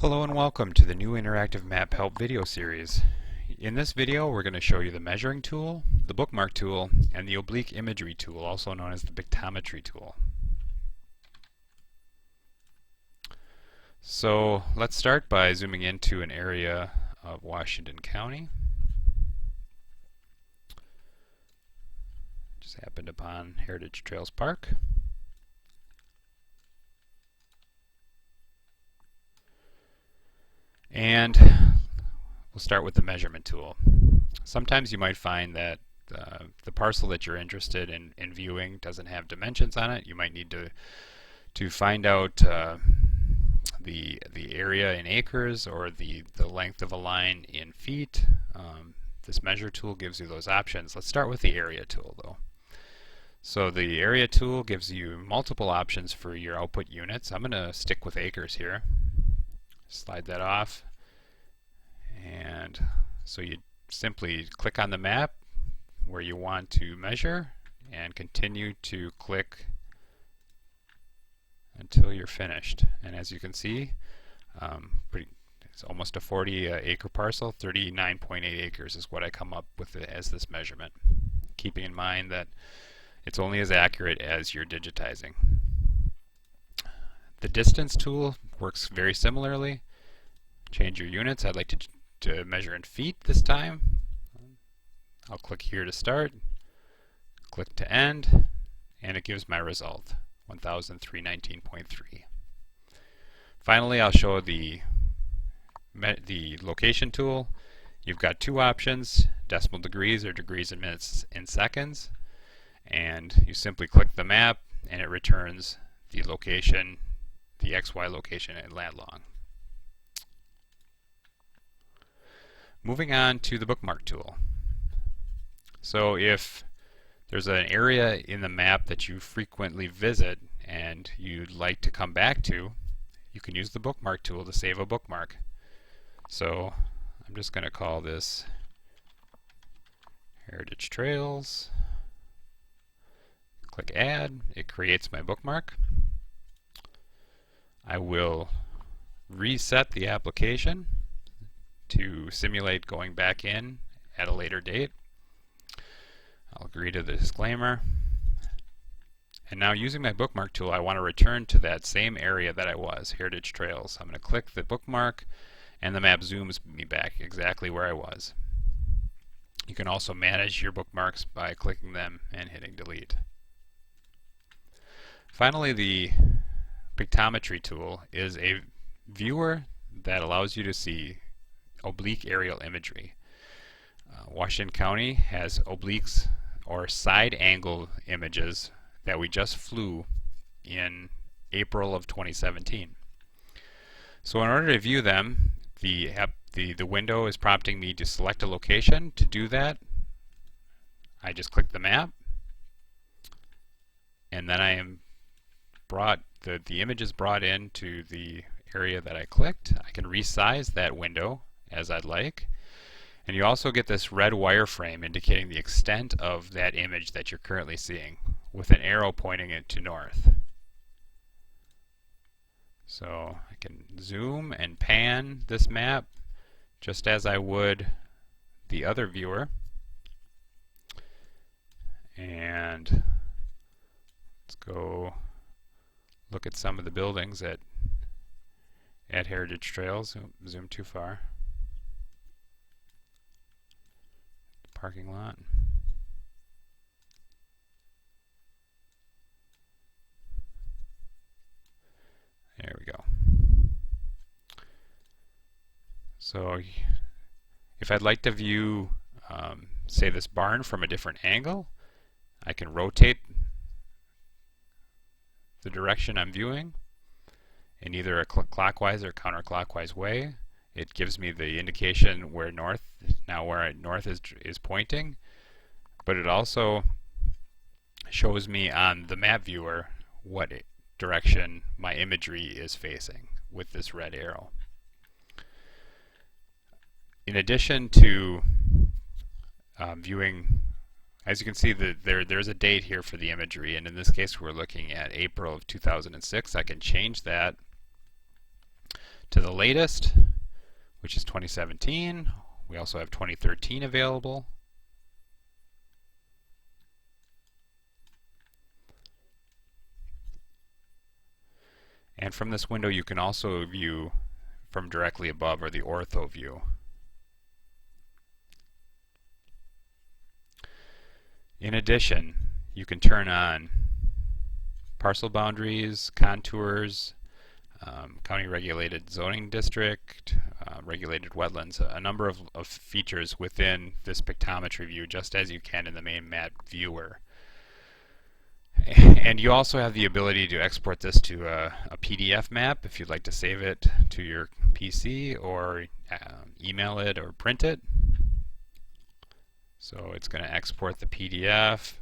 Hello and welcome to the new interactive map help video series. In this video we're going to show you the measuring tool, the bookmark tool, and the oblique imagery tool, also known as the pictometry tool. So let's start by zooming into an area of Washington County. Just happened upon Heritage Trails Park. And we'll start with the measurement tool. Sometimes you might find that the parcel that you're interested in viewing doesn't have dimensions on it. You might need to find out the area in acres or the length of a line in feet. This measure tool gives you those options. Let's start with the area tool though. So the area tool gives you multiple options for your output units. I'm going to stick with acres here. Slide that off, and so you simply click on the map where you want to measure and continue to click until you're finished. And as you can see, it's almost a 40 acre parcel. 39.8 acres is what I come up with as this measurement, keeping in mind that it's only as accurate as you're digitizing. The distance tool works very similarly. Change your units. I'd like to measure in feet this time. I'll click here to start, click to end, and it gives my result, 1003.19.3. Finally, I'll show the location tool. You've got two options, decimal degrees or degrees in minutes in seconds, and you simply click the map and it returns the location, the XY location in lat long. Moving on to the bookmark tool. So if there's an area in the map that you frequently visit and you'd like to come back to, you can use the bookmark tool to save a bookmark. So I'm just going to call this Heritage Trails. Click Add. It creates my bookmark. I will reset the application to simulate going back in at a later date. I'll agree to the disclaimer. And now using my bookmark tool, I want to return to that same area that I was, Heritage Trails. I'm going to click the bookmark and the map zooms me back exactly where I was. You can also manage your bookmarks by clicking them and hitting delete. Finally, the pictometry tool is a viewer that allows you to see oblique aerial imagery. Washington County has obliques or side angle images that we just flew in April of 2017. So in order to view them, the window is prompting me to select a location. To do that, I just click the map, and then I am brought the image is brought into the area that I clicked. I can resize that window as I'd like. And you also get this red wireframe indicating the extent of that image that you're currently seeing, with an arrow pointing it to north. So I can zoom and pan this map just as I would the other viewer. And let's go look at some of the buildings at Heritage Trails. Zoom too far. Parking lot. There we go. So if I'd like to view, say, this barn from a different angle, I can rotate the direction I'm viewing in either a clockwise or counterclockwise way. It gives me the indication where north is pointing, but it also shows me on the map viewer what direction my imagery is facing with this red arrow. In addition to viewing, as you can see, there's a date here for the imagery, and in this case we're looking at April of 2006. I can change that to the latest, which is 2017. We also have 2013 available. And from this window you can also view from directly above, or the ortho view. In addition, you can turn on parcel boundaries, contours, county regulated zoning district, regulated wetlands, a number of features within this pictometry view, just as you can in the main map viewer. And you also have the ability to export this to a PDF map if you'd like to save it to your PC, or email it or print it. So it's going to export the PDF.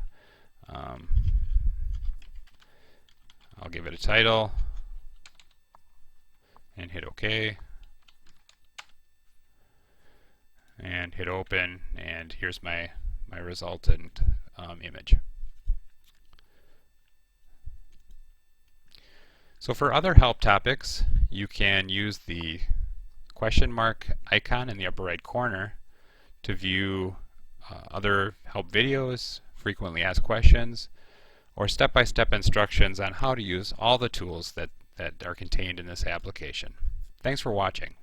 I'll give it a title and hit OK. And hit open, and here's my resultant image. So for other help topics, you can use the question mark icon in the upper right corner to view other help videos, frequently asked questions, or step-by-step instructions on how to use all the tools that are contained in this application. Thanks for watching.